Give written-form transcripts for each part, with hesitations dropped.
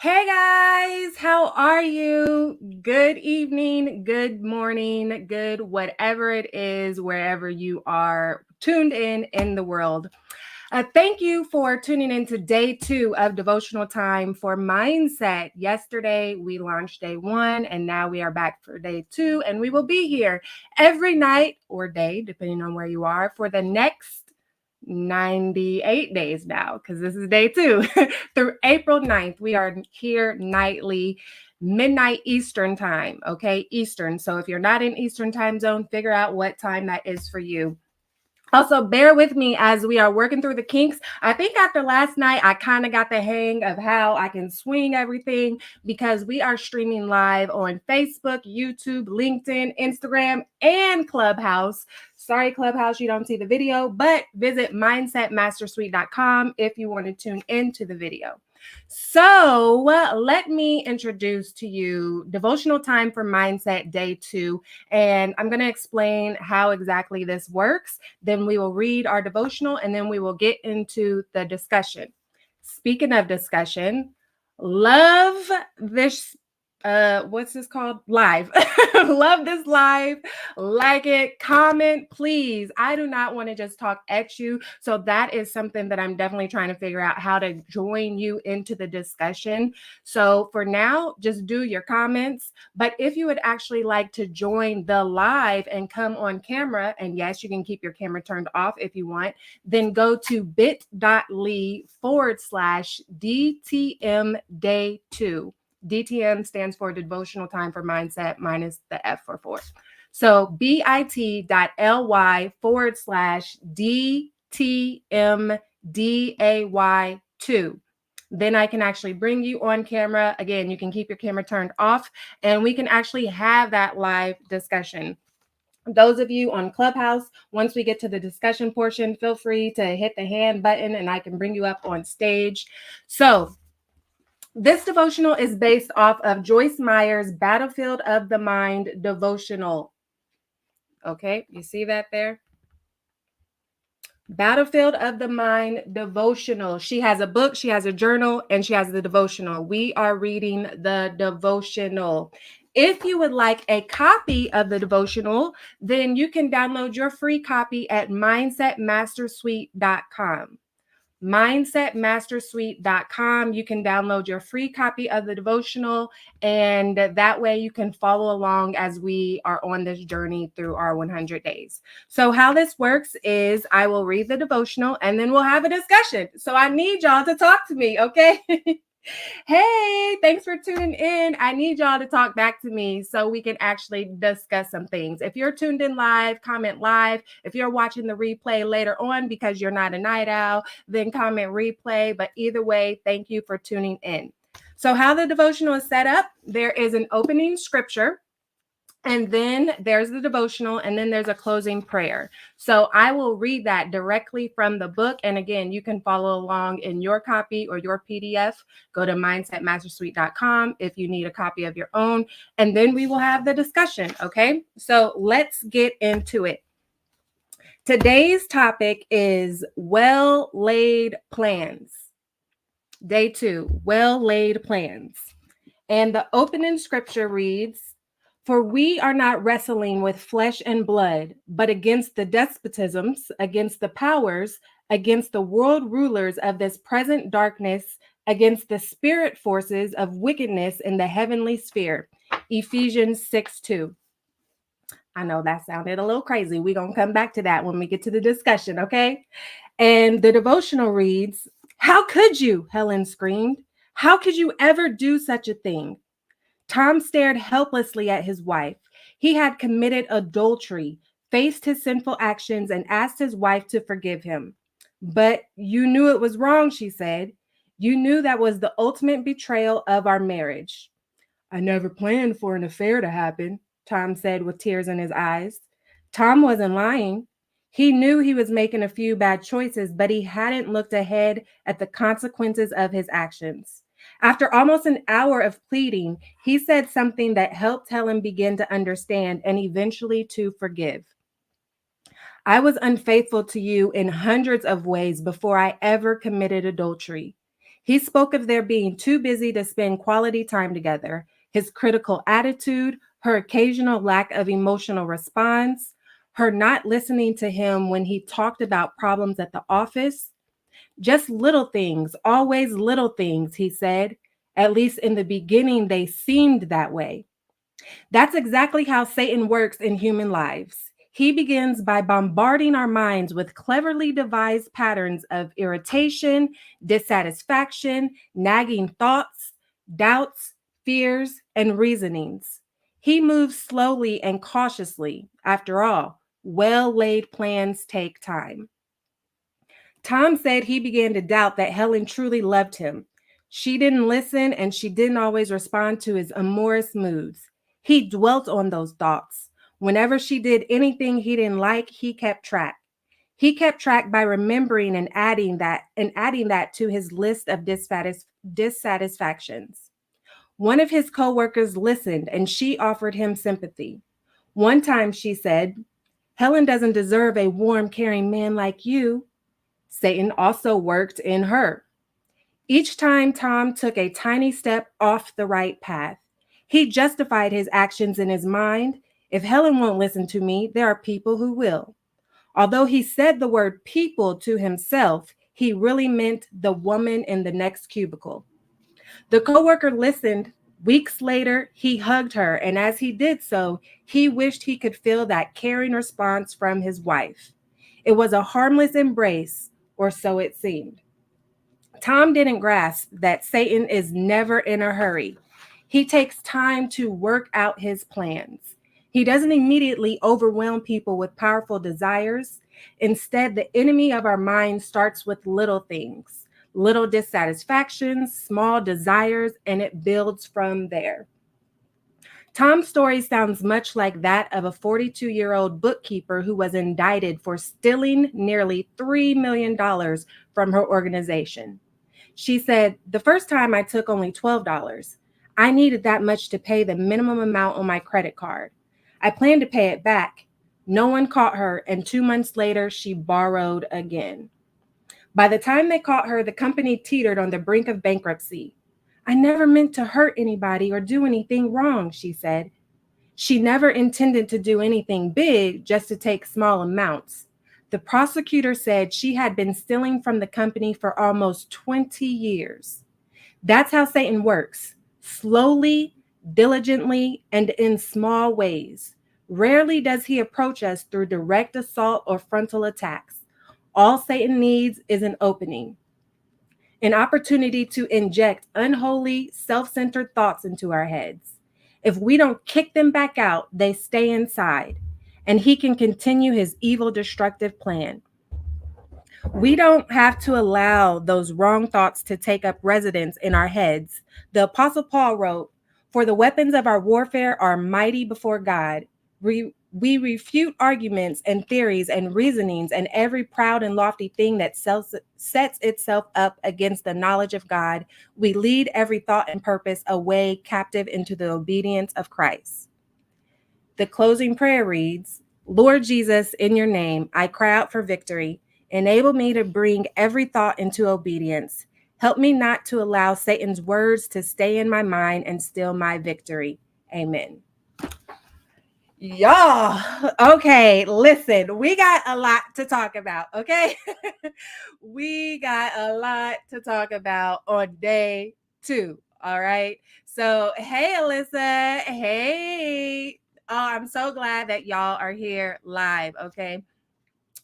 Hey guys, how are you? Good evening, good morning, good whatever it is, wherever you are tuned in the world. Thank you for tuning in to day 2 of devotional time for mindset. Yesterday we launched day 1, and now we are back for day 2, and we will be here every night or day, depending on where you are, for the next 98 days now, because this is day 2 through April 9th. We are here nightly, midnight Eastern time. Okay, Eastern. So if you're not in Eastern time zone, figure out what time that is for you. Also, bear with me as we are working through the kinks. I think after last night, I kind of got the hang of how I can swing everything, because we are streaming live on Facebook, YouTube, LinkedIn, Instagram, and Clubhouse. Sorry, Clubhouse, you don't see the video, but visit mindsetmastersuite.com if you want to tune into the video. So let me introduce to you Devotional Time for Mindset Day 2, and I'm going to explain how exactly this works. Then we will read our devotional, and then we will get into the discussion. Speaking of discussion, love this what's this called? Live. Love this live. Like it, comment, please. I do not want to just talk at you. So that is something that I'm definitely trying to figure out, how to join you into the discussion. So for now, just do your comments. But if you would actually like to join the live and come on camera, and yes, you can keep your camera turned off if you want, then go to bit.ly/DTM day 2. DTM stands for Devotional Time for Mindset minus the F for 4. So bit.ly/DTMDAY2. Then I can actually bring you on camera. Again, you can keep your camera turned off, and we can actually have that live discussion. Those of you on Clubhouse, once we get to the discussion portion, feel free to hit the hand button and I can bring you up on stage. So this devotional is based off of Joyce Meyer's Battlefield of the Mind devotional. Okay, you see that there? Battlefield of the Mind devotional. She has a book, she has a journal, and she has the devotional. We are reading the devotional. If you would like a copy of the devotional, then you can download your free copy at mindsetmastersuite.com. mindsetmastersuite.com. You can download your free copy of the devotional, and that way you can follow along as we are on this journey through our 100 days. So how this works is I will read the devotional and then we'll have a discussion. So I need y'all to talk to me, okay? Hey, thanks for tuning in. I need y'all to talk back to me so we can actually discuss some things. If you're tuned in live, comment live. If you're watching the replay later on because you're not a night owl, then comment replay. But either way, thank you for tuning in. So how the devotional is set up, there is an opening scripture, and then there's the devotional, and then there's a closing prayer. So I will read that directly from the book. And again, you can follow along in your copy or your PDF. Go to mindsetmastersuite.com if you need a copy of your own. And then we will have the discussion. Okay, so let's get into it. Today's topic is well-laid plans. Day 2, well-laid plans. And the opening scripture reads, "For we are not wrestling with flesh and blood, but against the despotisms, against the powers, against the world rulers of this present darkness, against the spirit forces of wickedness in the heavenly sphere." Ephesians 6:2. I know that sounded a little crazy. We're going to come back to that when we get to the discussion, okay? And the devotional reads, "How could you?" Helen screamed. "How could you ever do such a thing?" Tom stared helplessly at his wife. He had committed adultery, faced his sinful actions, and asked his wife to forgive him. "But you knew it was wrong," she said. "You knew that was the ultimate betrayal of our marriage." "I never planned for an affair to happen," Tom said with tears in his eyes. Tom wasn't lying. He knew he was making a few bad choices, but he hadn't looked ahead at the consequences of his actions. After almost an hour of pleading, he said something that helped Helen begin to understand and eventually to forgive. "I was unfaithful to you in hundreds of ways before I ever committed adultery." He spoke of their being too busy to spend quality time together, his critical attitude, her occasional lack of emotional response, her not listening to him when he talked about problems at the office. Just little things, always little things, he said. At least in the beginning, they seemed that way. That's exactly how Satan works in human lives. He begins by bombarding our minds with cleverly devised patterns of irritation, dissatisfaction, nagging thoughts, doubts, fears, and reasonings. He moves slowly and cautiously. After all, well laid plans take time. Tom said he began to doubt that Helen truly loved him. She didn't listen and she didn't always respond to his amorous moods. He dwelt on those thoughts. Whenever she did anything he didn't like, he kept track. He kept track by remembering and adding that to his list of dissatisfactions. One of his coworkers listened and she offered him sympathy. One time she said, "Helen doesn't deserve a warm, caring man like you." Satan also worked in her. Each time Tom took a tiny step off the right path, he justified his actions in his mind. If Helen won't listen to me, there are people who will. Although he said the word people to himself, he really meant the woman in the next cubicle. The coworker listened. Weeks later, he hugged her, and as he did so, he wished he could feel that caring response from his wife. It was a harmless embrace, or so it seemed. Tom didn't grasp that Satan is never in a hurry. He takes time to work out his plans. He doesn't immediately overwhelm people with powerful desires. Instead, the enemy of our mind starts with little things, little dissatisfactions, small desires, and it builds from there. Tom's story sounds much like that of a 42-year-old bookkeeper who was indicted for stealing nearly $3 million dollars from her organization. She said, "The first time I took only $12. I needed that much to pay the minimum amount on my credit card. I planned to pay it back. No one caught her, and 2 months later, she borrowed again. By the time they caught her, the company teetered on the brink of bankruptcy. I never meant to hurt anybody or do anything wrong," she said. She never intended to do anything big, just to take small amounts. The prosecutor said she had been stealing from the company for almost 20 years. That's how Satan works, slowly, diligently, and in small ways. Rarely does he approach us through direct assault or frontal attacks. All Satan needs is an opening, an opportunity to inject unholy, self-centered thoughts into our heads. If we don't kick them back out, they stay inside, and he can continue his evil, destructive plan. We don't have to allow those wrong thoughts to take up residence in our heads. The Apostle Paul wrote, "For the weapons of our warfare are mighty before God. We refute arguments and theories and reasonings and every proud and lofty thing that sets itself up against the knowledge of God. We lead every thought and purpose away captive into the obedience of Christ." The closing prayer reads, "Lord Jesus, in your name, I cry out for victory. Enable me to bring every thought into obedience. Help me not to allow Satan's words to stay in my mind and steal my victory. Amen." Y'all, okay, listen, we got a lot to talk about, okay? We got a lot to talk about on day 2, all right? So, hey, Alyssa, hey. Oh, I'm so glad that y'all are here live, okay?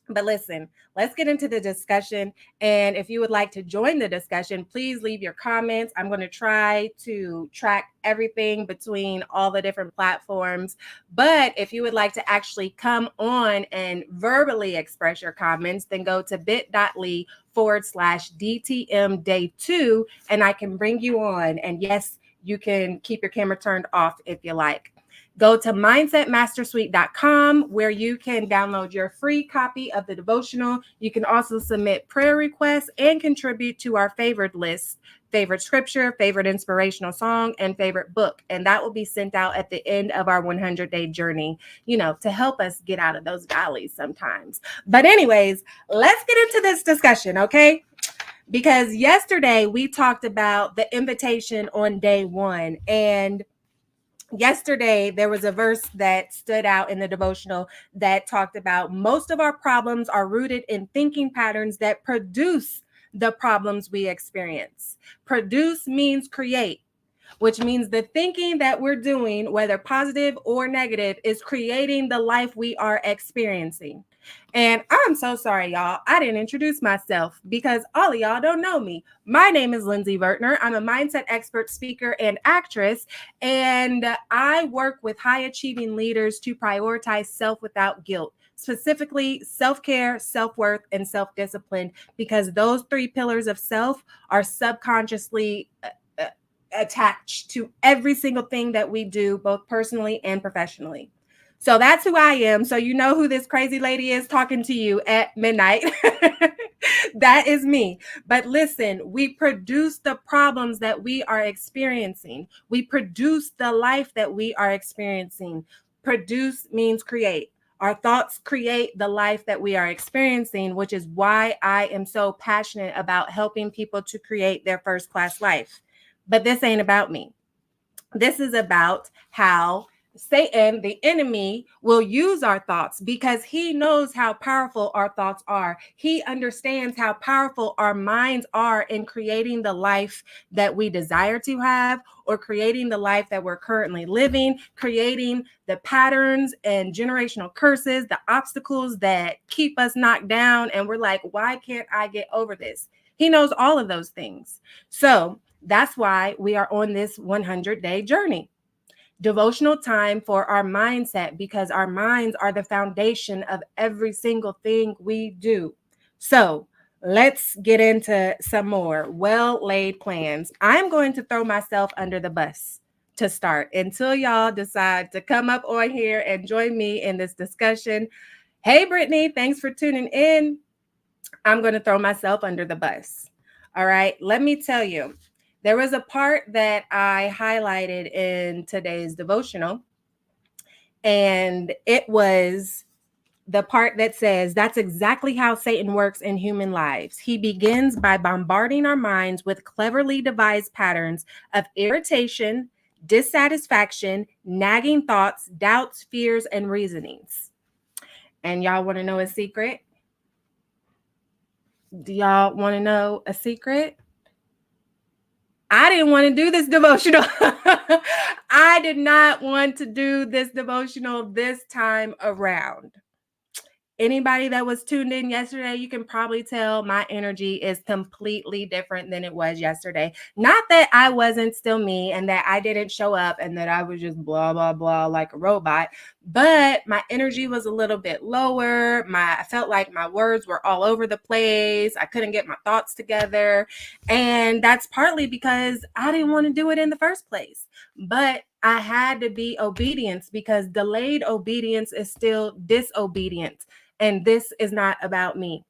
But listen, let's get into the discussion. And if you would like to join the discussion, please leave your comments. I'm going to try to track everything between all the different platforms. But if you would like to actually come on and verbally express your comments, then go to bit.ly/DTM day 2, and I can bring you on. And yes, you can keep your camera turned off if you like. Go to mindsetmastersuite.com where you can download your free copy of the devotional. You can also submit prayer requests and contribute to our favorite list, favorite scripture, favorite inspirational song, and favorite book. And that will be sent out at the end of our 100-day journey, to help us get out of those valleys sometimes. But anyways, let's get into this discussion, okay? because yesterday we talked about the invitation on day one. And yesterday there was a verse that stood out in the devotional that talked about most of our problems are rooted in thinking patterns that produce the problems we experience. Produce means create, which means the thinking that we're doing, whether positive or negative, is creating the life we are experiencing. And I'm so sorry, y'all. I didn't introduce myself because all of y'all don't know me. My name is Lindsay Vertner. I'm a mindset expert, speaker, and actress. And I work with high achieving leaders to prioritize self without guilt, specifically self-care, self-worth, and self-discipline, because those three pillars of self are subconsciously attached to every single thing that we do, both personally and professionally. So that's who I am. So you know who this crazy lady is talking to you at midnight. That is me. But listen, we produce the problems that we are experiencing. We produce the life that we are experiencing. Produce means create. Our thoughts create the life that we are experiencing, which is why I am so passionate about helping people to create their first class life. But this ain't about me. This is about how Satan, the enemy, will use our thoughts because he knows how powerful our thoughts are. He understands how powerful our minds are in creating the life that we desire to have, or creating the life that we're currently living, creating the patterns and generational curses, the obstacles that keep us knocked down. And we're like, why can't I get over this? He knows all of those things. So that's why we are on this 100-day journey. Devotional time for our mindset, because our minds are the foundation of every single thing we do. So let's get into some more well-laid plans. I'm going to throw myself under the bus to start until y'all decide to come up on here and join me in this discussion. Hey, Brittany, thanks for tuning in. I'm going to throw myself under the bus. All right, let me tell you. There was a part that I highlighted in today's devotional, and it was the part that says that's exactly how Satan works in human lives. He begins by bombarding our minds with cleverly devised patterns of irritation, dissatisfaction, nagging thoughts, doubts, fears, and reasonings. And y'all want to know a secret? Do y'all want to know a secret? I didn't want to do this devotional. I did not want to do this devotional this time around. Anybody that was tuned in yesterday, you can probably tell my energy is completely different than it was yesterday. Not that I wasn't still me and that I didn't show up and that I was just blah, blah, blah like a robot, but my energy was a little bit lower. I felt like my words were all over the place. I couldn't get my thoughts together. And that's partly because I didn't want to do it in the first place. But I had to be obedient, because delayed obedience is still disobedience. And this is not about me.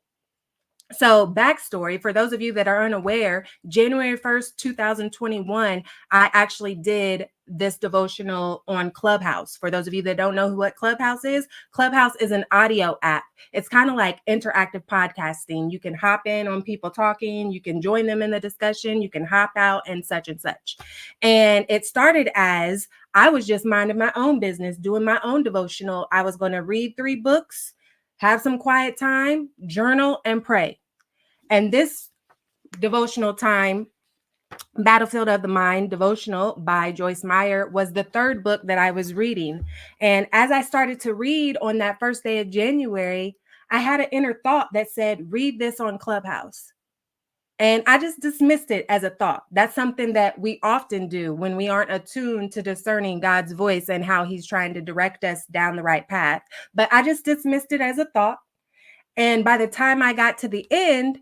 So, backstory for those of you that are unaware, January 1st, 2021, I actually did this devotional on Clubhouse. For those of you that don't know what Clubhouse is an audio app. It's kind of like interactive podcasting. You can hop in on people talking, you can join them in the discussion, you can hop out, and such and such. And it started as I was just minding my own business, doing my own devotional. I was going to read 3 books, have some quiet time, journal, and pray. And this devotional time, Battlefield of the Mind devotional by Joyce Meyer, was the 3rd book that I was reading. And as I started to read on that first day of January, I had an inner thought that said, read this on Clubhouse. And I just dismissed it as a thought. That's something that we often do when we aren't attuned to discerning God's voice and how he's trying to direct us down the right path. But I just dismissed it as a thought. And by the time I got to the end,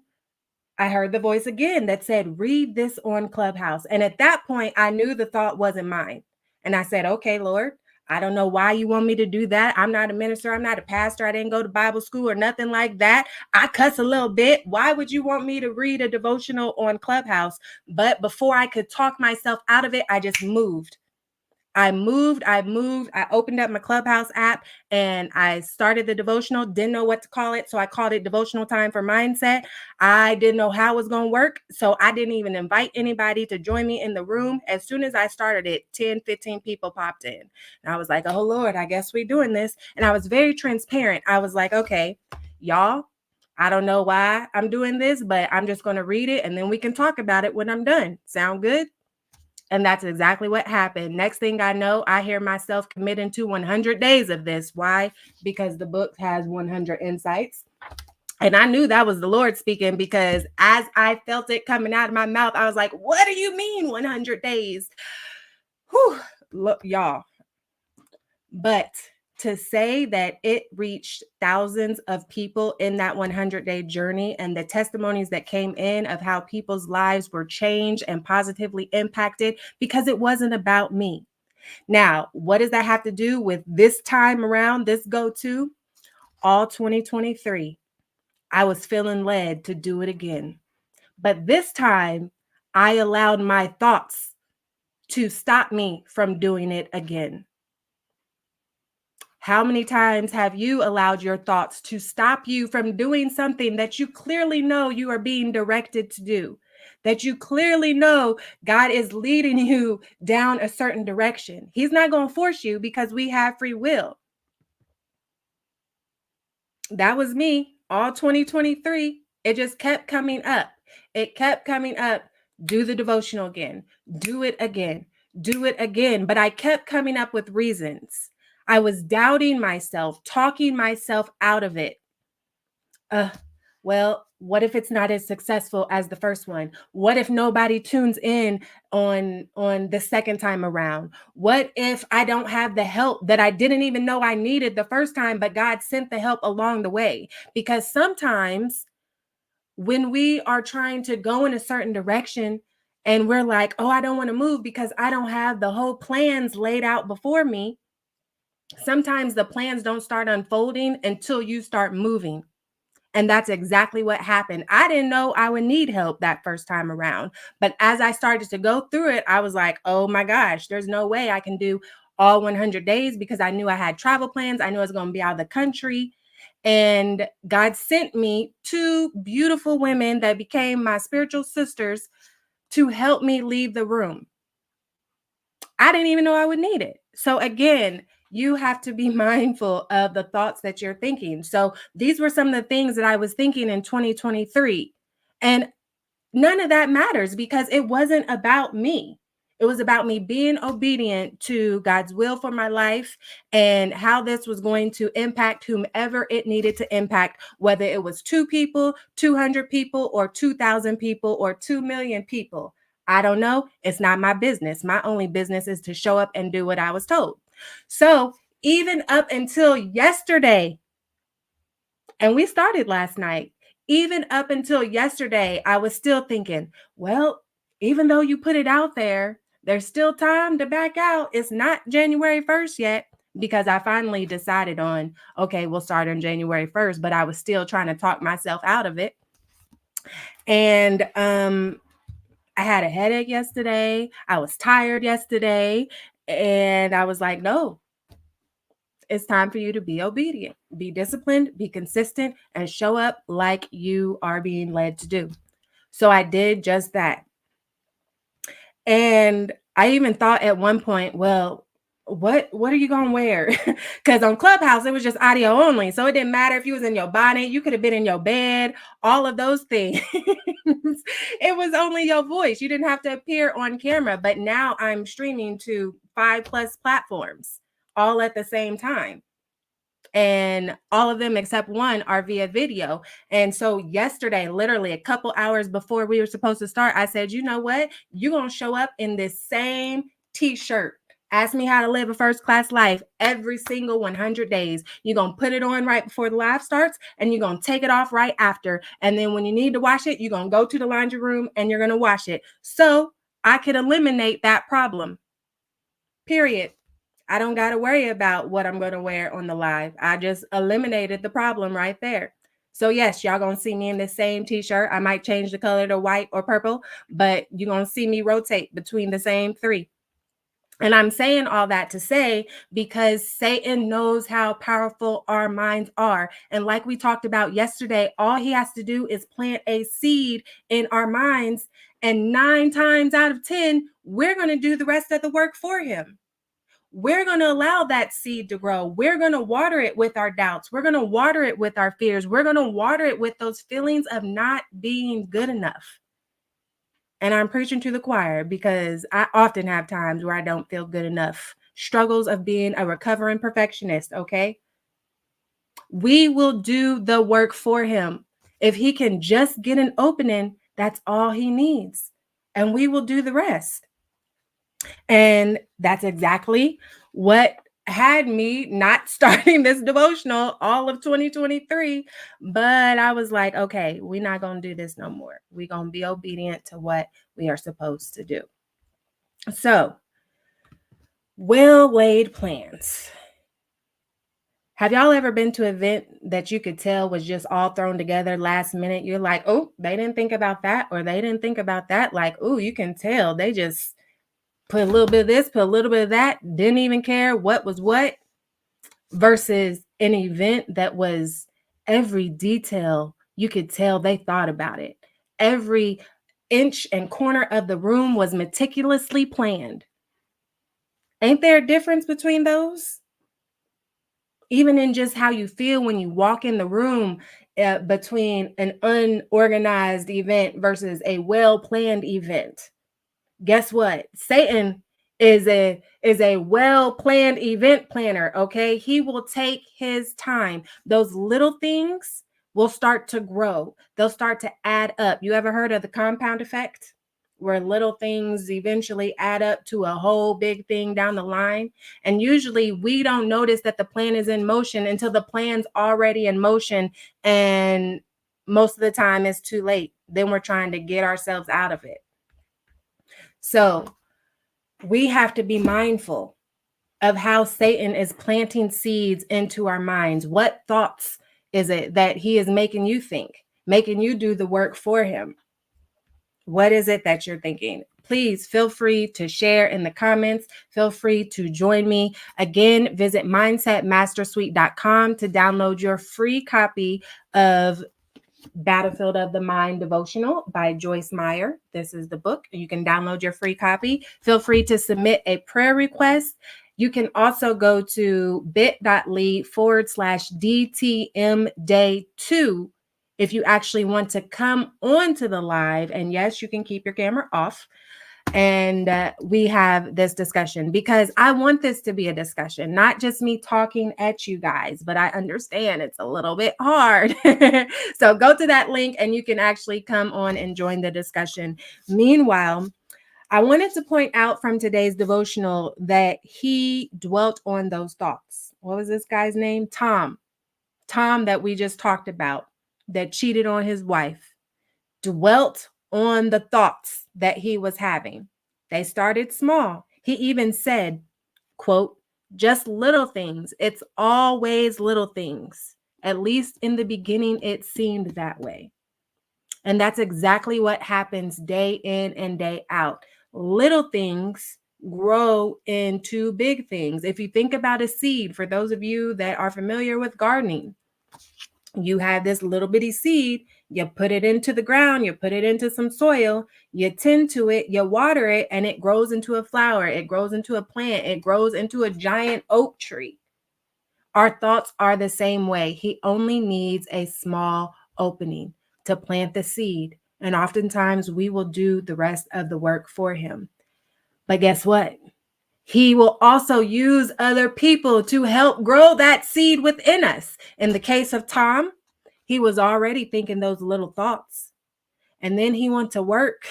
I heard the voice again that said, read this on Clubhouse. And at that point, I knew the thought wasn't mine. And I said, okay, Lord, I don't know why you want me to do that. I'm not a minister. I'm not a pastor. I didn't go to Bible school or nothing like that. I cuss a little bit. Why would you want me to read a devotional on Clubhouse? But before I could talk myself out of it, I just moved. I moved. I opened up my Clubhouse app and I started the devotional. Didn't know what to call it. So I called it Devotional Time for Mindset. I didn't know how it was going to work. So I didn't even invite anybody to join me in the room. As soon as I started it, 10, 15 people popped in. And I was like, oh, Lord, I guess we're doing this. And I was very transparent. I was like, okay, y'all, I don't know why I'm doing this, but I'm just going to read it and then we can talk about it when I'm done. Sound good? And that's exactly what happened. Next thing I know, I hear myself committing to 100 days of this. Why? Because the book has 100 insights. And I knew that was the Lord speaking because as I felt it coming out of my mouth, I was like, what do you mean 100 days? Whew, look, y'all. But to say that it reached thousands of people in that 100-day journey and the testimonies that came in of how people's lives were changed and positively impacted because it wasn't about me. Now, what does that have to do with this time around, this go-to? All 2023, I was feeling led to do it again. But this time, I allowed my thoughts to stop me from doing it again. How many times have you allowed your thoughts to stop you from doing something that you clearly know you are being directed to do? That you clearly know God is leading you down a certain direction. He's not going to force you because we have free will. That was me all 2023. It just kept coming up. It kept coming up. Do the devotional again. Do it again. Do it again. But I kept coming up with reasons. I was doubting myself, talking myself out of it. Well, what if it's not as successful as the first one? What if nobody tunes in on the second time around? What if I don't have the help that I didn't even know I needed the first time, but God sent the help along the way? Because sometimes when we are trying to go in a certain direction and we're like, oh, I don't want to move because I don't have the whole plans laid out before me. Sometimes the plans don't start unfolding until you start moving. And that's exactly what happened. I didn't know I would need help that first time around. But as I started to go through it, I was like, oh my gosh, there's no way I can do all 100 days because I knew I had travel plans. I knew I was going to be out of the country. And God sent me two beautiful women that became my spiritual sisters to help me leave the room. I didn't even know I would need it. So again, you have to be mindful of the thoughts that you're thinking. So these were some of the things that I was thinking in 2023. And none of that matters because it wasn't about me. It was about me being obedient to God's will for my life and how this was going to impact whomever it needed to impact, whether it was 2 people, 200 people, or 2,000 people, or 2 million people. I don't know. It's not my business. My only business is to show up and do what I was told. So even up until yesterday, and we started last night, even up until yesterday, I was still thinking, well, even though you put it out there, there's still time to back out. It's not January 1st yet because I finally decided on, okay, we'll start on January 1st, but I was still trying to talk myself out of it. And I had a headache yesterday. I was tired yesterday. And I was like, no, it's time for you to be obedient, be disciplined, be consistent, and show up like you are being led to do. So I did just that. And I even thought at one point, well, what are you gonna wear? Because on Clubhouse it was just audio only, so it didn't matter if you was in your bonnet, you could have been in your bed, all of those things. It was only your voice. You didn't have to appear on camera. But now I'm streaming to 5+ platforms all at the same time, and all of them except one are via video. And so yesterday, literally a couple hours before we were supposed to start, I said, you know what? You're going to show up in this same t-shirt. Ask me how to live a first class life every single 100 days. You're going to put it on right before the live starts and you're going to take it off right after. And then when you need to wash it, you're going to go to the laundry room and you're going to wash it. So I could eliminate that problem. Period. I don't got to worry about what I'm going to wear on the live. I just eliminated the problem right there. So yes, y'all going to see me in the same t-shirt. I might change the color to white or purple, but you're going to see me rotate between the same three. And I'm saying all that to say, because Satan knows how powerful our minds are. And like we talked about yesterday, all he has to do is plant a seed in our minds. And 9 times out of 10, we're going to do the rest of the work for him. We're going to allow that seed to grow. We're going to water it with our doubts. We're going to water it with our fears. We're going to water it with those feelings of not being good enough. And I'm preaching to the choir because I often have times where I don't feel good enough. Struggles of being a recovering perfectionist, okay? We will do the work for him. If he can just get an opening, that's all he needs. And we will do the rest. And that's exactly what had me not starting this devotional all of 2023. But I was like, okay, we're not going to do this no more. We're going to be obedient to what we are supposed to do. So, well laid plans. Have y'all ever been to an event that you could tell was just all thrown together last minute? You're like, oh, they didn't think about that, or they didn't think about that. Like, oh, you can tell they just put a little bit of this, put a little bit of that, didn't even care what was what, versus an event that was every detail you could tell they thought about it. Every inch and corner of the room was meticulously planned. Ain't there a difference between those? Even in just how you feel when you walk in the room, between an unorganized event versus a well-planned event. Guess what? Satan is a well-planned event planner, okay? He will take his time. Those little things will start to grow. They'll start to add up. You ever heard of the compound effect? Where little things eventually add up to a whole big thing down the line. And usually we don't notice that the plan is in motion until the plan's already in motion. And most of the time it's too late. Then we're trying to get ourselves out of it. So we have to be mindful of how Satan is planting seeds into our minds. What thoughts is it that he is making you think, making you do the work for him? What is it that you're thinking? Please feel free to share in the comments. Feel free to join me. Again, visit mindsetmastersuite.com to download your free copy of Battlefield of the Mind Devotional by Joyce Meyer. This is the book. You can download your free copy. Feel free to submit a prayer request. You can also go to bit.ly/DTM Day 2 if you actually want to come onto the live. And yes, you can keep your camera off. And we have this discussion because I want this to be a discussion, not just me talking at you guys, but I understand it's a little bit hard. So go to that link and you can actually come on and join the discussion. Meanwhile, I wanted to point out from today's devotional that he dwelt on those thoughts. What was this guy's name? Tom, that we just talked about, that cheated on his wife, dwelt on the thoughts that he was having. They started small. He even said, quote, just little things. It's always little things. At least in the beginning, it seemed that way. And that's exactly what happens day in and day out. Little things grow into big things. If you think about a seed, for those of you that are familiar with gardening, you have this little bitty seed, you put it into the ground, you put it into some soil, you tend to it, you water it, and it grows into a flower, it grows into a plant, it grows into a giant oak tree. Our thoughts are the same way. He only needs a small opening to plant the seed, and oftentimes we will do the rest of the work for him. But guess what? He will also use other people to help grow that seed within us. In the case of Tom, he was already thinking those little thoughts. And then he went to work.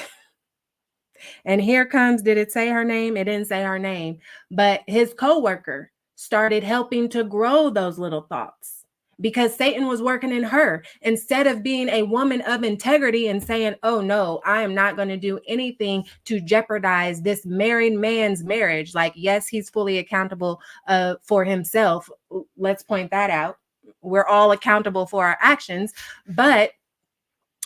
And here comes, did it say her name? It didn't say her name. But his coworker started helping to grow those little thoughts, because Satan was working in her. Instead of being a woman of integrity and saying, oh no, I am not going to do anything to jeopardize this married man's marriage. Like, yes, he's fully accountable for himself. Let's point that out. We're all accountable for our actions, but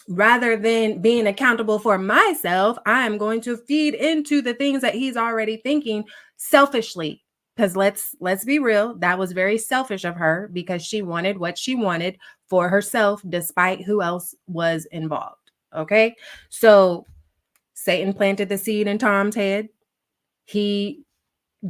Rather than being accountable for myself, I am going to feed into the things that he's already thinking selfishly. Because let's be real, that was very selfish of her because she wanted what she wanted for herself despite who else was involved. Okay? So Satan planted the seed in Tom's head. He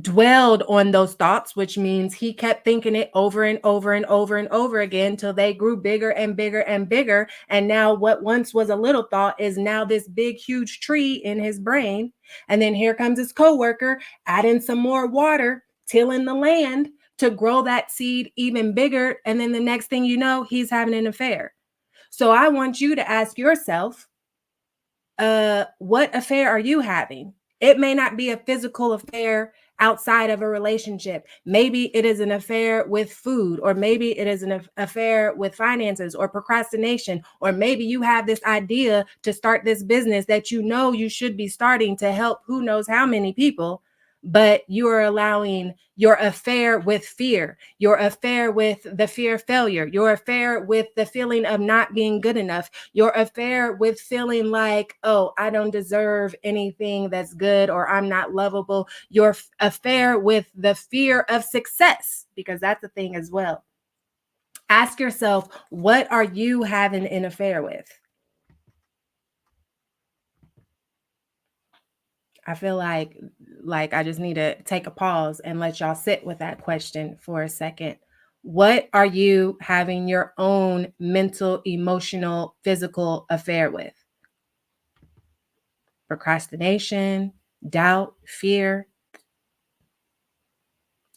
dwelled on those thoughts, which means he kept thinking it over and over and over and over again till they grew bigger and bigger and bigger. And now what once was a little thought is now this big, huge tree in his brain. And then here comes his coworker adding some more water, tilling the land to grow that seed even bigger. And then the next thing you know, he's having an affair. So I want you to ask yourself, what affair are you having? It may not be a physical affair outside of a relationship. Maybe it is an affair with food, or maybe it is an affair with finances or procrastination, or maybe you have this idea to start this business that you know you should be starting to help who knows how many people, but you are allowing your affair with fear, your affair with the fear of failure, your affair with the feeling of not being good enough, your affair with feeling like, oh, I don't deserve anything that's good, or I'm not lovable, your affair with the fear of success, because that's a thing as well. Ask yourself, what are you having an affair with? I feel like I just need to take a pause and let y'all sit with that question for a second. What are you having your own mental, emotional, physical affair with? Procrastination, doubt, fear?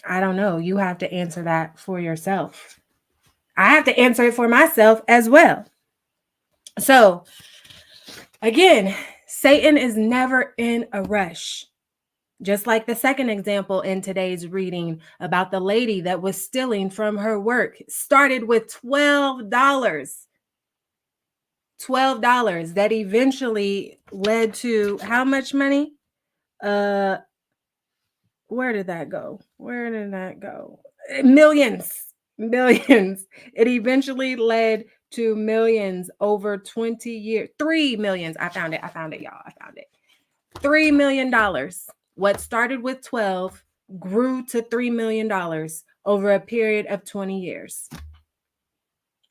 I don't know. You have to answer that for yourself. I have to answer it for myself as well. So, again, Satan is never in a rush. Just like the second example in today's reading about the lady that was stealing from her work, started with $12. $12 that eventually led to how much money? Uh where did that go? Where did that go? Millions. Millions. It eventually led to millions over 20 years. 3 millions. I found it. Y'all. I found it. $3 million. What started with 12 grew to $3 million over a period of 20 years.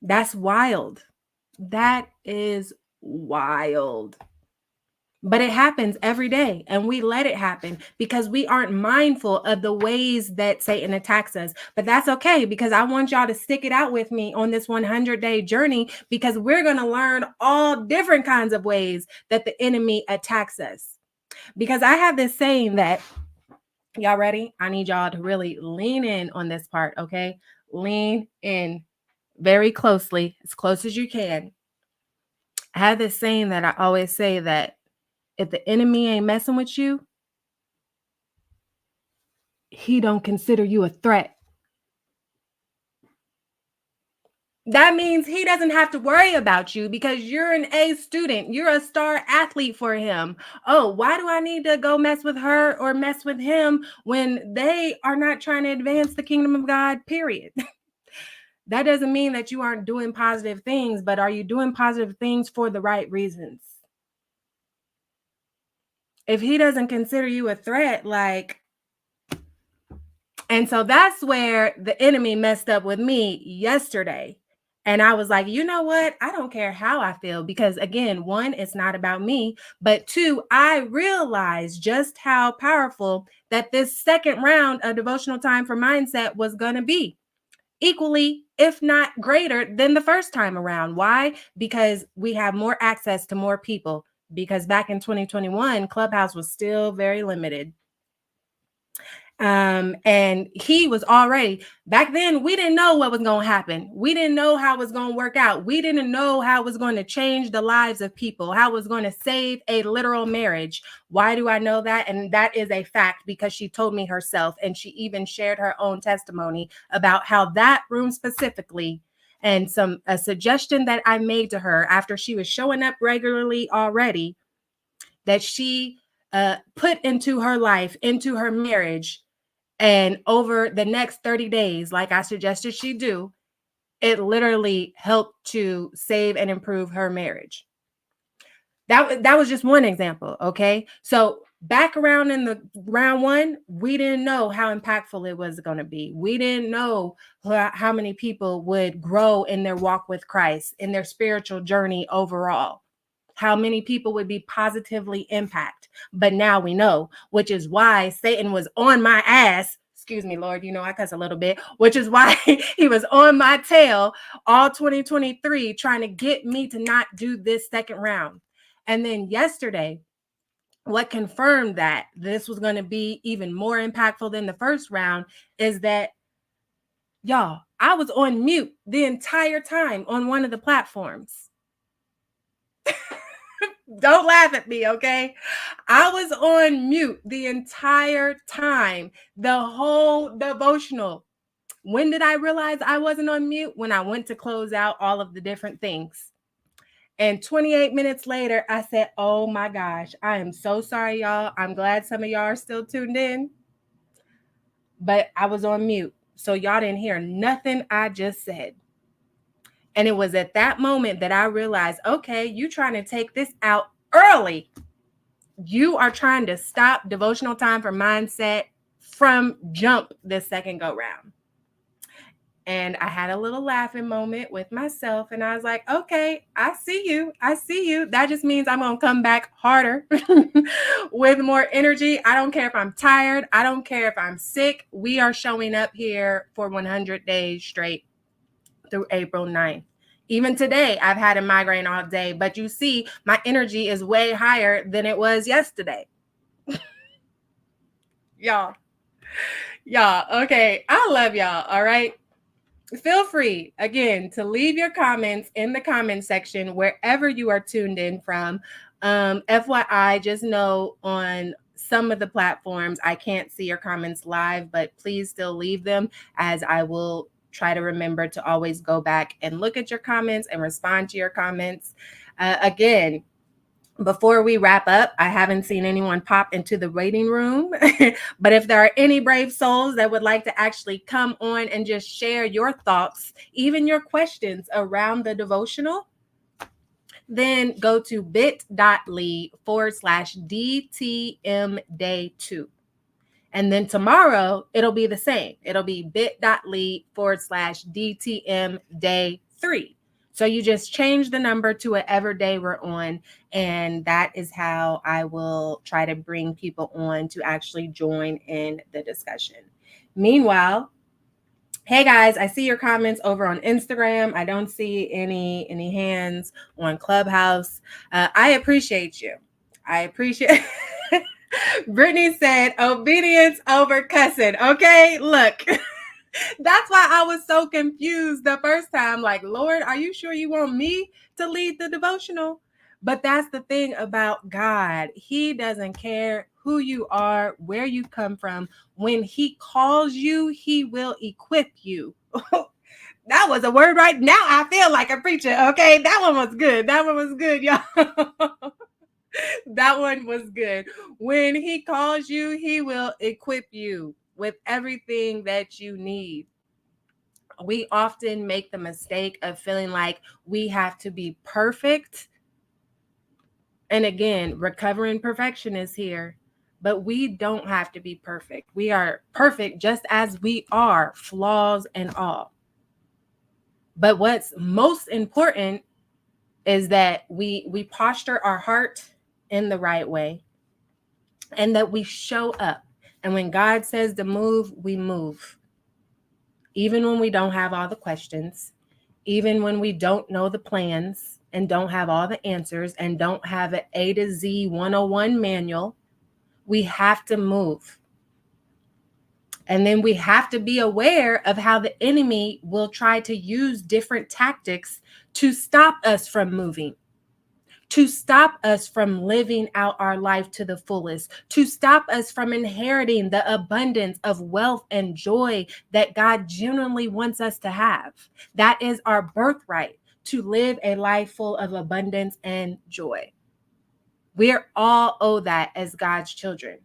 That's wild. That is wild. But it happens every day, and we let it happen because we aren't mindful of the ways that Satan attacks us. But that's okay, because I want y'all to stick it out with me on this 100-day journey, because we're going to learn all different kinds of ways that the enemy attacks us. Because I have this saying that, y'all ready? I need y'all to really lean in on this part, okay? Lean in very closely, as close as you can. I have this saying that I always say that if the enemy ain't messing with you, he don't consider you a threat. That means he doesn't have to worry about you because you're an A student. You're a star athlete for him. Oh, why do I need to go mess with her or mess with him when they are not trying to advance the kingdom of God, period? That doesn't mean that you aren't doing positive things, but are you doing positive things for the right reasons? If he doesn't consider you a threat, and so that's where the enemy messed up with me yesterday. And I was like, you know what? I don't care how I feel, because again, one, it's not about me, but two, I realized just how powerful that this second round of devotional time for mindset was going to be. Equally, if not greater than the first time around. Why? Because we have more access to more people. Because back in 2021, Clubhouse was still very limited. And he was already back then. We didn't know what was going to happen. We didn't know how it was going to work out. We didn't know how it was going to change the lives of people, how it was going to save a literal marriage. Why do I know that? And that is a fact because she told me herself, and she even shared her own testimony about how that room specifically, and a suggestion that I made to her after she was showing up regularly already, that she put into her life, into her marriage. And over the next 30 days, like I suggested she do, it literally helped to save and improve her marriage. That was just one example. Okay. So back around in the round one, we didn't know how impactful it was going to be. We didn't know how many people would grow in their walk with Christ, in their spiritual journey overall, how many people would be positively impacted. But now we know, which is why Satan was on my ass. Excuse me, Lord, you know, I cuss a little bit, which is why he was on my tail all 2023, trying to get me to not do this second round. And then yesterday, what confirmed that this was going to be even more impactful than the first round is that, y'all, I was on mute the entire time on one of the platforms. Don't laugh at me, okay? I was on mute the entire time, the whole devotional. When did I realize I wasn't on mute? When I went to close out all of the different things. And 28 minutes later, I said, oh my gosh, I am so sorry, y'all. I'm glad some of y'all are still tuned in, but I was on mute. So y'all didn't hear nothing I just said. And it was at that moment that I realized, okay, you trying to take this out early. You are trying to stop devotional time for mindset from jump this second go round. And I had a little laughing moment with myself. And I was like, okay, I see you. I see you. That just means I'm going to come back harder with more energy. I don't care if I'm tired. I don't care if I'm sick. We are showing up here for 100 days straight through April 9th. Even today, I've had a migraine all day. But you see, my energy is way higher than it was yesterday. Y'all. Okay. I love y'all. All right. Feel free, again, to leave your comments in the comment section wherever you are tuned in from. FYI, just know on some of the platforms, I can't see your comments live, but please still leave them, as I will try to remember to always go back and look at your comments and respond to your comments. Again, before we wrap up, I haven't seen anyone pop into the waiting room, but if there are any brave souls that would like to actually come on and just share your thoughts, even your questions around the devotional, then go to bit.ly/DTM day 2. And then tomorrow, it'll be the same. It'll be bit.ly/DTM day 3. So you just change the number to whatever day we're on. And that is how I will try to bring people on to actually join in the discussion. Meanwhile, hey guys, I see your comments over on Instagram. I don't see any hands on Clubhouse. I appreciate you. I appreciate Brittany said obedience over cussing. Okay, look. That's why I was so confused the first time. Like, Lord, are you sure you want me to lead the devotional? But that's the thing about God. He doesn't care who you are, where you come from. When he calls you, he will equip you. That was a word right now. I feel like a preacher. Okay, that one was good. That one was good, y'all. That one was good. When he calls you, he will equip you with everything that you need. We often make the mistake of feeling like we have to be perfect. And again, recovering perfection is here, but we don't have to be perfect. We are perfect just as we are, flaws and all. But what's most important is that we posture our heart in the right way, and that we show up. And when God says to move, we move. Even when we don't have all the questions, even when we don't know the plans and don't have all the answers and don't have an A to Z 101 manual, we have to move. And then we have to be aware of how the enemy will try to use different tactics to stop us from moving, to stop us from living out our life to the fullest, to stop us from inheriting the abundance of wealth and joy that God genuinely wants us to have. That is our birthright, to live a life full of abundance and joy. We're all owed that as God's children.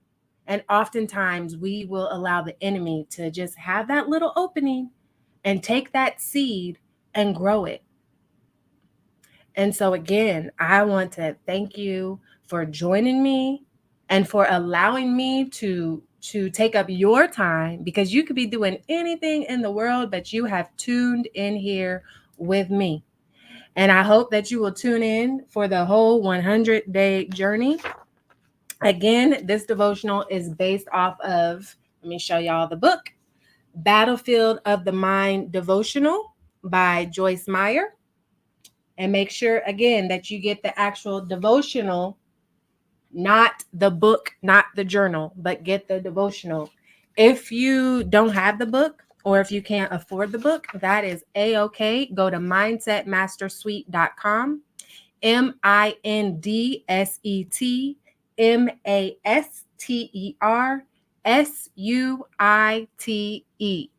And oftentimes we will allow the enemy to just have that little opening and take that seed and grow it. And so, again, I want to thank you for joining me and for allowing me to take up your time, because you could be doing anything in the world, but you have tuned in here with me. And I hope that you will tune in for the whole 100-day journey. Again, this devotional is based off of, let me show y'all the book, Battlefield of the Mind Devotional by Joyce Meyer. And make sure, again, that you get the actual devotional, not the book, not the journal, but get the devotional. If you don't have the book, or if you can't afford the book, that is a-okay. Go to mindsetmastersuite.com, mindsetmastersuite.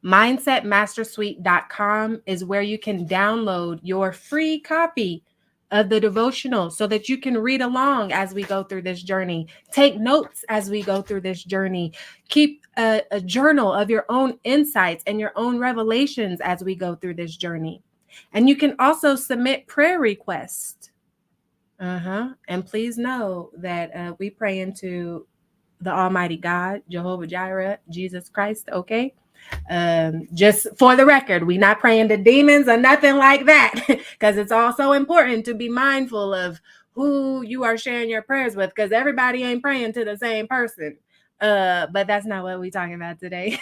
Mindsetmastersuite.com is where you can download your free copy of the devotional so that you can read along as we go through this journey. Take notes as we go through this journey. Keep a journal of your own insights and your own revelations as we go through this journey. And you can also submit prayer requests. And please know that we pray into the Almighty God, Jehovah Jireh, Jesus Christ, okay? Just for the record, we're not praying to demons or nothing like that, because it's also important to be mindful of who you are sharing your prayers with, because everybody ain't praying to the same person. But that's not what we're talking about today.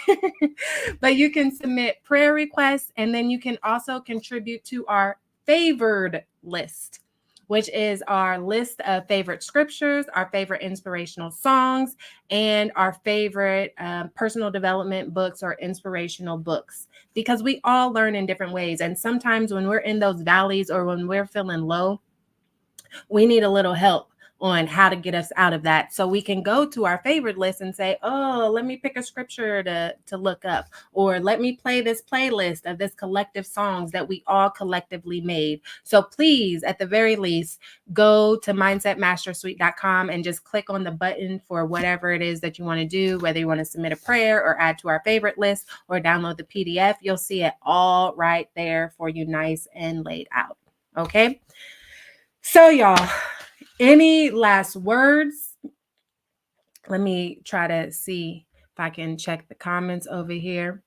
But you can submit prayer requests, and then you can also contribute to our favored list, which is our list of favorite scriptures, our favorite inspirational songs, and our favorite personal development books or inspirational books, because we all learn in different ways. And sometimes when we're in those valleys or when we're feeling low, we need a little help on how to get us out of that. So we can go to our favorite list and say, oh, let me pick a scripture to look up, or let me play this playlist of this collective songs that we all collectively made. So please, at the very least, go to mindsetmastersuite.com and just click on the button for whatever it is that you want to do, whether you want to submit a prayer or add to our favorite list or download the PDF. You'll see it all right there for you, nice and laid out. Okay. So y'all, any last words? Let me try to see if I can check the comments over here.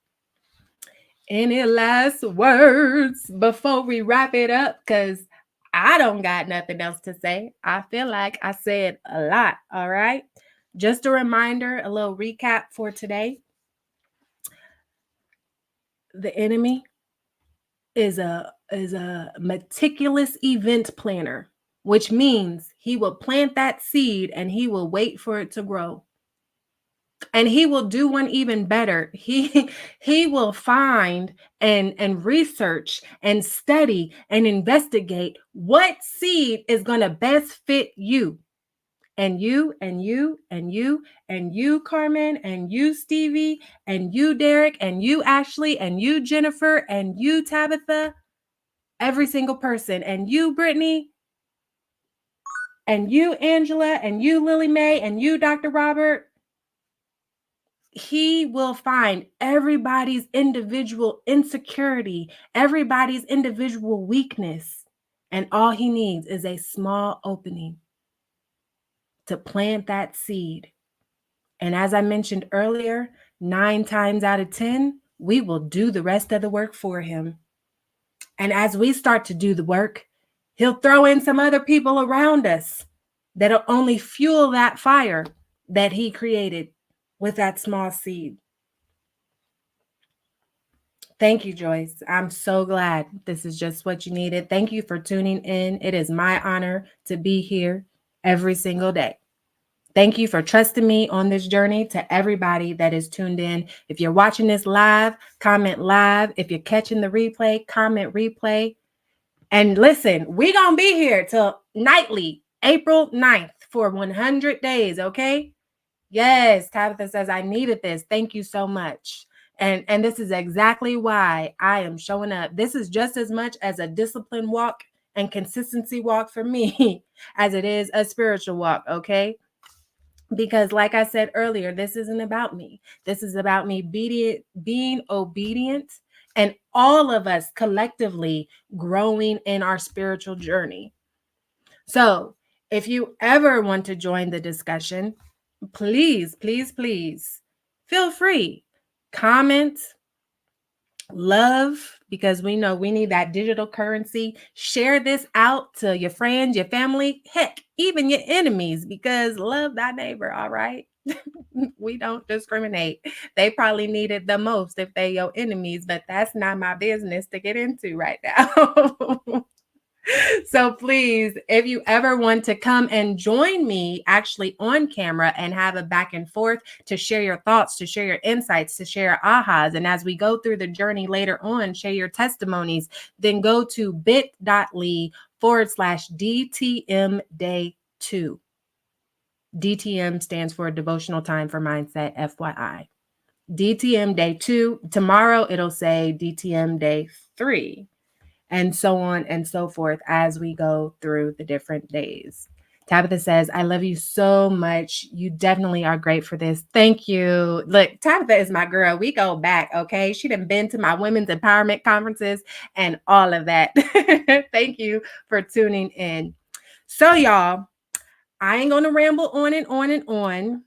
Any last words before we wrap it up? Because I don't got nothing else to say. I feel like I said a lot. All right. Just a reminder, a little recap for today. The enemy is a meticulous event planner, which means he will plant that seed and he will wait for it to grow. And he will do one even better. He will find and research and study and investigate what seed is going to best fit you. And you, and you, and you, and you, Carmen, and you, Stevie, and you, Derek, and you, Ashley, and you, Jennifer, and you, Tabitha, every single person, and you, Brittany, and you, Angela, and you, Lily Mae, and you, Dr. Robert. He will find everybody's individual insecurity, everybody's individual weakness, and all he needs is a small opening to plant that seed. And as I mentioned earlier, 9 times out of 10, we will do the rest of the work for him. And as we start to do the work, he'll throw in some other people around us that'll only fuel that fire that he created with that small seed. Thank you, Joyce. I'm so glad this is just what you needed. Thank you for tuning in. It is my honor to be here every single day. Thank you for trusting me on this journey. To everybody that is tuned in, if you're watching this live, comment live. If you're catching the replay, comment replay. And listen, we're going to be here till nightly, April 9th for 100 days, okay? Yes, Tabitha says, I needed this. Thank you so much. And this is exactly why I am showing up. This is just as much as a discipline walk and consistency walk for me as it is a spiritual walk, okay? Because like I said earlier, this isn't about me. This is about me being obedient and all of us collectively growing in our spiritual journey. So, if you ever want to join the discussion, please, please, please feel free. Comment, love, because we know we need that digital currency. Share this out to your friends, your family, heck, even your enemies, because love thy neighbor, all right? We don't discriminate. They probably need it the most if they your enemies, but that's not my business to get into right now. So please, if you ever want to come and join me actually on camera and have a back and forth to share your thoughts, to share your insights, to share ahas, and as we go through the journey later on, share your testimonies, then go to bit.ly/DTM Day 2. DTM stands for Devotional Time for Mindset, FYI. DTM Day 2. Tomorrow it'll say DTM Day 3. And so on and so forth as we go through the different days. Tabitha says, I love you so much. You definitely are great for this. Thank you. Look, Tabitha is my girl. We go back, okay? She done been to my women's empowerment conferences and all of that. Thank you for tuning in. So, y'all, I ain't going to ramble on and on and on.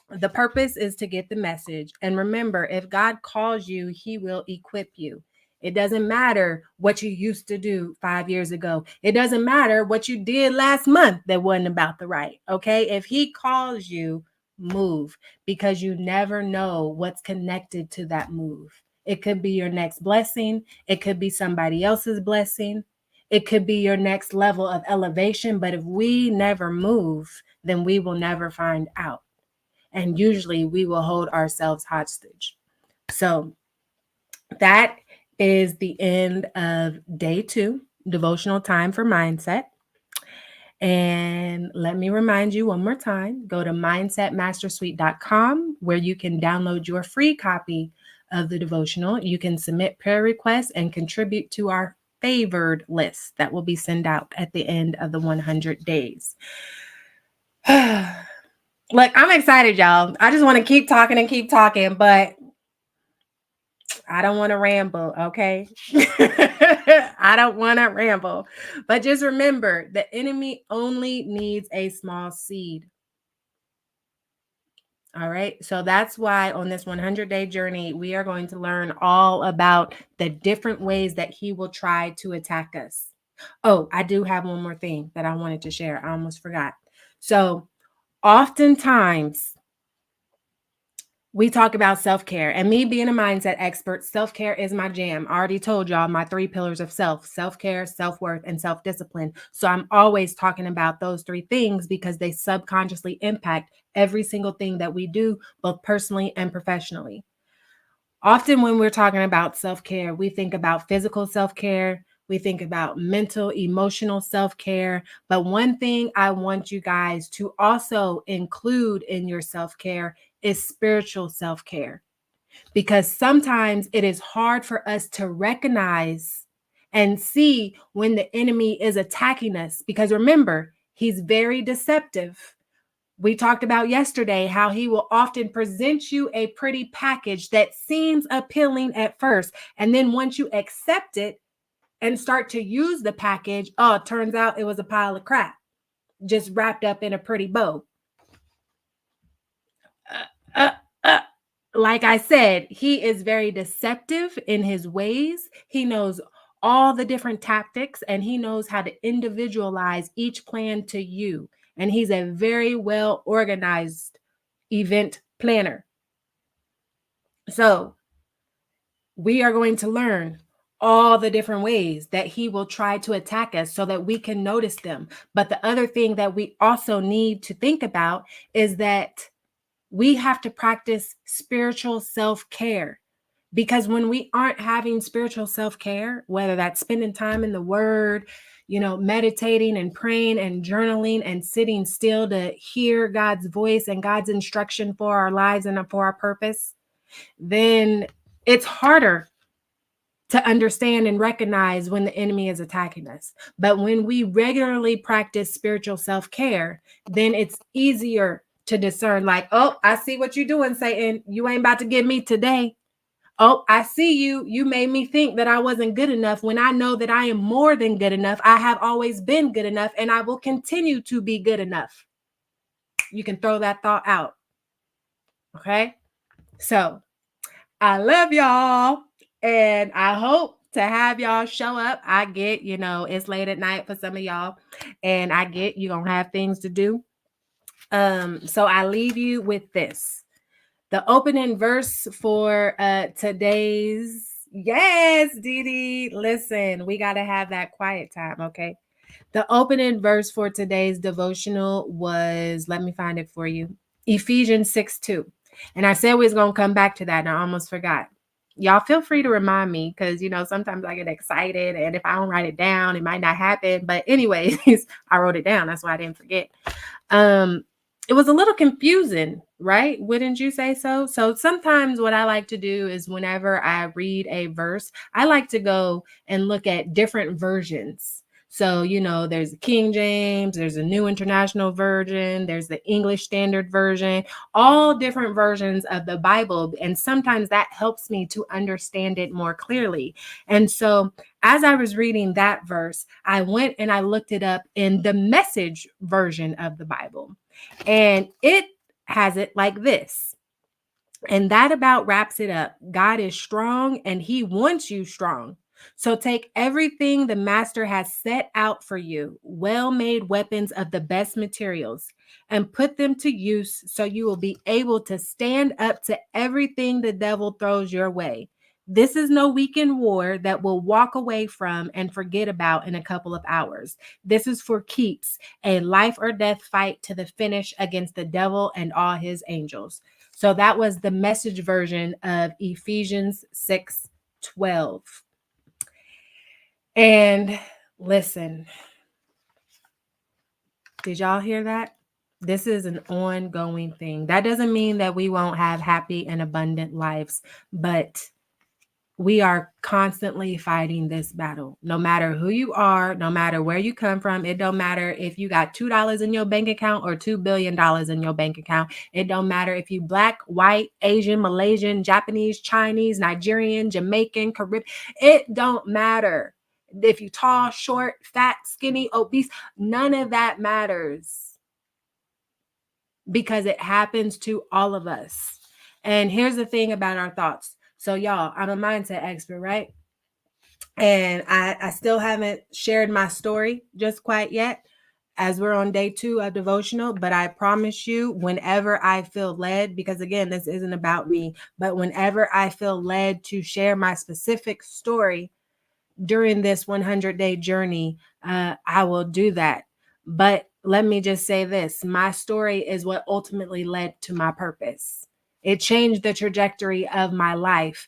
The purpose is to get the message. And remember, if God calls you, he will equip you. It doesn't matter what you used to do 5 years ago. It doesn't matter what you did last month that wasn't about the right. Okay. If he calls you, move, because you never know what's connected to that move. It could be your next blessing. It could be somebody else's blessing. It could be your next level of elevation. But if we never move, then we will never find out. And usually we will hold ourselves hostage. So that is the end of day 2, Devotional Time for Mindset. And let me remind you one more time, go to mindsetmastersuite.com where you can download your free copy of the devotional. You can submit prayer requests and contribute to our favored list that will be sent out at the end of the 100 days. Look, I'm excited, y'all. I just want to keep talking and keep talking, but I don't want to ramble, okay? I don't want to ramble. But just remember, the enemy only needs a small seed. All right. So that's why on this 100-day journey, we are going to learn all about the different ways that he will try to attack us. Oh, I do have one more thing that I wanted to share. I almost forgot. So oftentimes, we talk about self-care, and me being a mindset expert, self-care is my jam. I already told y'all my 3 pillars of self-care, self-worth, and self-discipline. So I'm always talking about those 3 things because they subconsciously impact every single thing that we do, both personally and professionally. Often when we're talking about self-care, we think about physical self-care, we think about mental, emotional self-care. But one thing I want you guys to also include in your self-care is spiritual self-care. Because sometimes it is hard for us to recognize and see when the enemy is attacking us. Because remember, he's very deceptive. We talked about yesterday how he will often present you a pretty package that seems appealing at first. And then once you accept it and start to use the package, oh, it turns out it was a pile of crap, just wrapped up in a pretty bow. Like I said, he is very deceptive in his ways. He knows all the different tactics and he knows how to individualize each plan to you. And he's a very well organized event planner. So we are going to learn all the different ways that he will try to attack us so that we can notice them. But the other thing that we also need to think about is that we have to practice spiritual self-care. Because when we aren't having spiritual self-care, whether that's spending time in the word, meditating and praying and journaling and sitting still to hear God's voice and God's instruction for our lives and for our purpose, then it's harder to understand and recognize when the enemy is attacking us. But when we regularly practice spiritual self-care, then it's easier to discern, like, oh, I see what you're doing, Satan. You ain't about to get me today. Oh, I see you. You made me think that I wasn't good enough when I know that I am more than good enough. I have always been good enough and I will continue to be good enough. You can throw that thought out. Okay. So I love y'all and I hope to have y'all show up. I get, it's late at night for some of y'all and I get you're going to have things to do. So I leave you with this. The opening verse for today's, yes, Dee Dee, listen, we got to have that quiet time, okay? The opening verse for today's devotional was, let me find it for you, Ephesians 6:2. And I said we was going to come back to that, and I almost forgot. Y'all feel free to remind me because, sometimes I get excited, and if I don't write it down, it might not happen. But anyways, I wrote it down. That's why I didn't forget. It was a little confusing, right? Wouldn't you say so? So sometimes what I like to do is whenever I read a verse, I like to go and look at different versions. So, there's a King James, there's a New International Version, there's the English Standard Version, all different versions of the Bible. And sometimes that helps me to understand it more clearly. And so as I was reading that verse, I went and I looked it up in the Message version of the Bible. And it has it like this. And that about wraps it up. God is strong and he wants you strong. So take everything the master has set out for you, well-made weapons of the best materials, and put them to use so you will be able to stand up to everything the devil throws your way. This is no weekend war that we'll walk away from and forget about in a couple of hours. This is for keeps, a life or death fight to the finish against the devil and all his angels. So that was the Message version of Ephesians 6:12. And listen, did y'all hear that? This is an ongoing thing. That doesn't mean that we won't have happy and abundant lives, but we are constantly fighting this battle. No matter who you are, no matter where you come from, it don't matter if you got $2 in your bank account or $2 billion in your bank account. It don't matter if you Black, white, Asian, Malaysian, Japanese, Chinese, Nigerian, Jamaican, Caribbean. It don't matter. If you tall, short, fat, skinny, obese, none of that matters because it happens to all of us. And here's the thing about our thoughts. So y'all, I'm a mindset expert, right? And I still haven't shared my story just quite yet as we're on day 2 of devotional, but I promise you, whenever I feel led, because again, this isn't about me, but whenever I feel led to share my specific story during this 100-day journey, I will do that. But let me just say this, my story is what ultimately led to my purpose. It changed the trajectory of my life.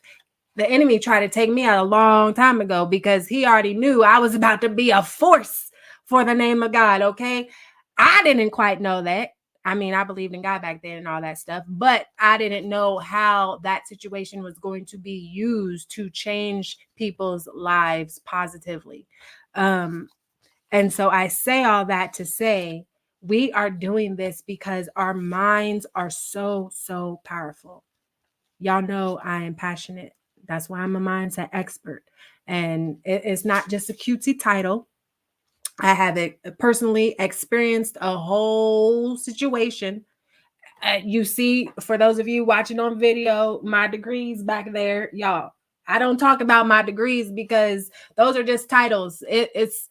The enemy tried to take me out a long time ago because he already knew I was about to be a force for the name of God, okay? I didn't quite know that. I mean, I believed in God back then and all that stuff, but I didn't know how that situation was going to be used to change people's lives positively. And so I say all that to say we are doing this because our minds are so, so powerful. Y'all know I am passionate. That's why I'm a mindset expert. And it's not just a cutesy title. I have personally experienced a whole situation. You see, for those of you watching on video, my degrees back there, y'all. I don't talk about my degrees because those are just titles. It's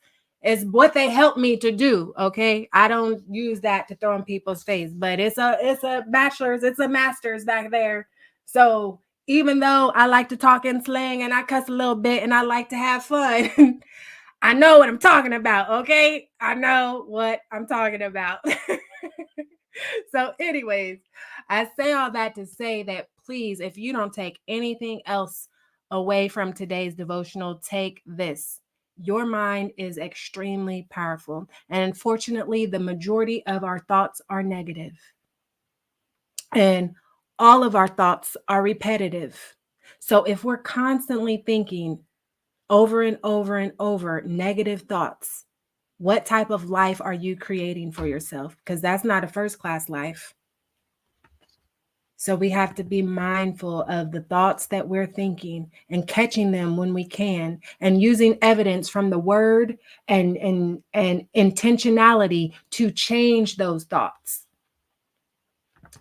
what they help me to do. Okay, I don't use that to throw in people's face, but it's a bachelor's, it's a master's back there. So even though I like to talk in slang and I cuss a little bit and I like to have fun, I know what I'm talking about. Okay, I know what I'm talking about. So, anyways, I say all that to say that please, if you don't take anything else away from today's devotional, take this. Your mind is extremely powerful. And unfortunately, the majority of our thoughts are negative. And all of our thoughts are repetitive. So if we're constantly thinking over and over and over negative thoughts, what type of life are you creating for yourself? Because that's not a first class life. So we have to be mindful of the thoughts that we're thinking and catching them when we can, and using evidence from the word and intentionality to change those thoughts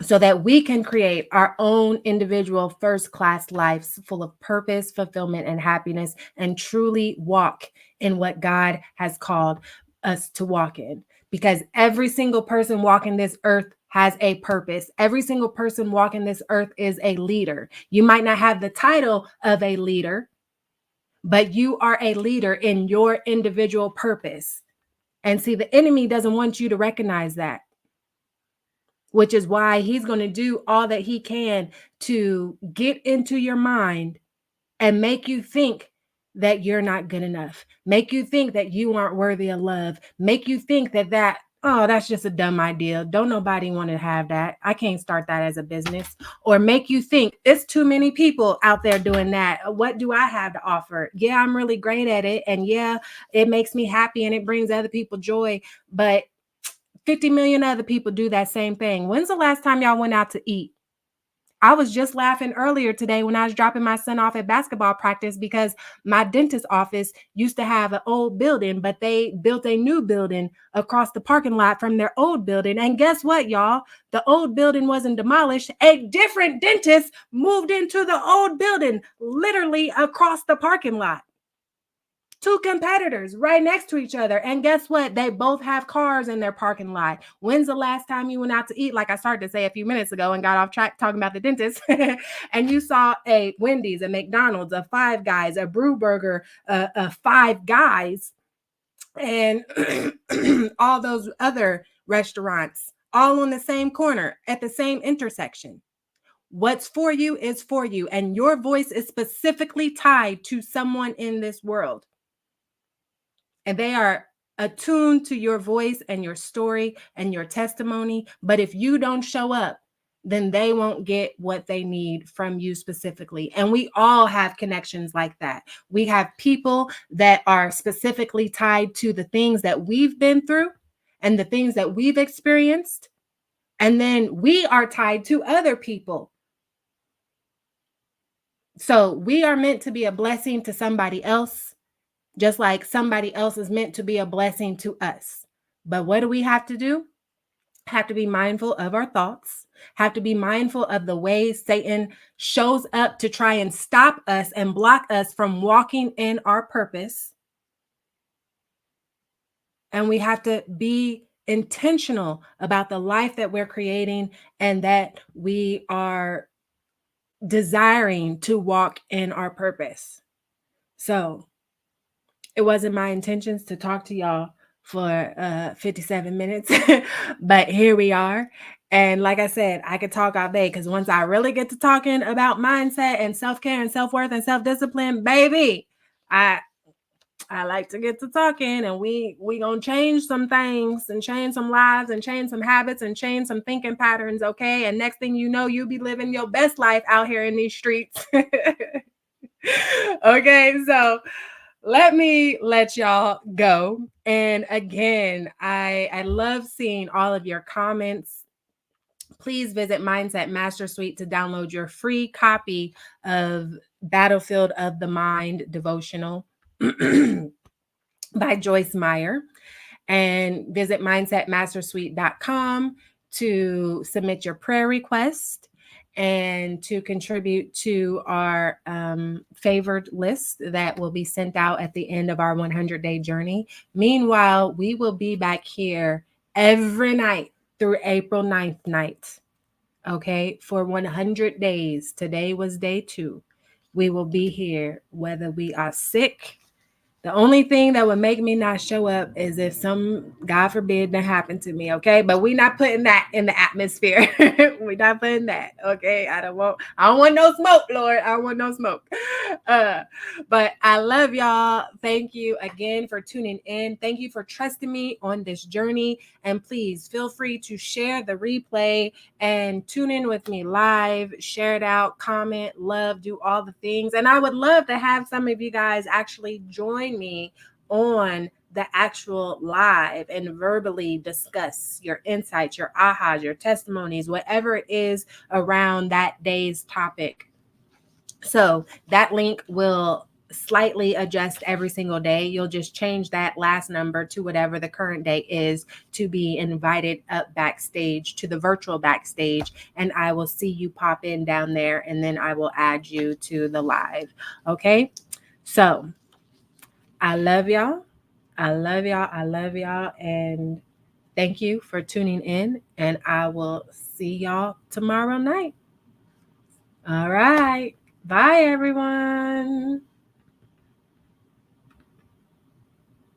so that we can create our own individual first class lives full of purpose, fulfillment, and happiness, and truly walk in what God has called us to walk in. Because every single person walking this earth has a purpose. Every single person walking this earth is a leader. You might not have the title of a leader, but you are a leader in your individual purpose. And see, the enemy doesn't want you to recognize that, which is why he's going to do all that he can to get into your mind and make you think that you're not good enough, make you think that you aren't worthy of love, make you think that oh, that's just a dumb idea, don't nobody want to have that, I can't start that as a business, or make you think it's too many people out there doing that, what do I have to offer? Yeah, I'm really great at it, and yeah, it makes me happy and it brings other people joy, but 50 million other people do that same thing. When's the last time y'all went out to eat? I was just laughing earlier today when I was dropping my son off at basketball practice because my dentist office used to have an old building, but they built a new building across the parking lot from their old building. And guess what, y'all? The old building wasn't demolished. A different dentist moved into the old building, literally across the parking lot. Two competitors right next to each other. And guess what? They both have cars in their parking lot. When's the last time you went out to eat? Like I started to say a few minutes ago and got off track talking about the dentist. And you saw a Wendy's, a McDonald's, a Five Guys, a Brew Burger, a Five Guys, and all those other restaurants all on the same corner at the same intersection. What's for you is for you. And your voice is specifically tied to someone in this world. And they are attuned to your voice and your story and your testimony. But if you don't show up, then they won't get what they need from you specifically. And we all have connections like that. We have people that are specifically tied to the things that we've been through and the things that we've experienced. And then we are tied to other people. So we are meant to be a blessing to somebody else, just like somebody else is meant to be a blessing to us. But what do we have to do? Have to be mindful of our thoughts, have to be mindful of the ways Satan shows up to try and stop us and block us from walking in our purpose. And we have to be intentional about the life that we're creating and that we are desiring to walk in our purpose. So, it wasn't my intentions to talk to y'all for 57 minutes, but here we are. And like I said, I could talk all day because once I really get to talking about mindset and self-care and self-worth and self-discipline, baby, I like to get to talking, and we gonna change some things and change some lives and change some habits and change some thinking patterns, okay? And next thing you know, you'll be living your best life out here in these streets. Okay, so let me let y'all go. And again, I love seeing all of your comments. Please visit Mindset Master Suite to download your free copy of Battlefield of the Mind Devotional by Joyce Meyer. And visit mindsetmastersuite.com to submit your prayer request and to contribute to our favored list that will be sent out at the end of our 100-day journey. Meanwhile, we will be back here every night through April 9th night, okay, for 100 days. Today was day 2. We will be here whether we are sick. The only thing that would make me not show up is if some, God forbid, that happened to me, okay? But we're not putting that in the atmosphere. We're not putting that, okay? I don't want no smoke, Lord. I don't want no smoke. But I love y'all. Thank you again for tuning in. Thank you for trusting me on this journey. And please feel free to share the replay and tune in with me live, share it out, comment, love, do all the things. And I would love to have some of you guys actually join me on the actual live and verbally discuss your insights, your ahas, your testimonies, whatever it is around that day's topic. So that link will slightly adjust every single day. You'll just change that last number to whatever the current day is to be invited up backstage to the virtual backstage. And I will see you pop in down there, and then I will add you to the live. Okay. So I love y'all. I love y'all. I love y'all. And thank you for tuning in. And I will see y'all tomorrow night. All right. Bye, everyone.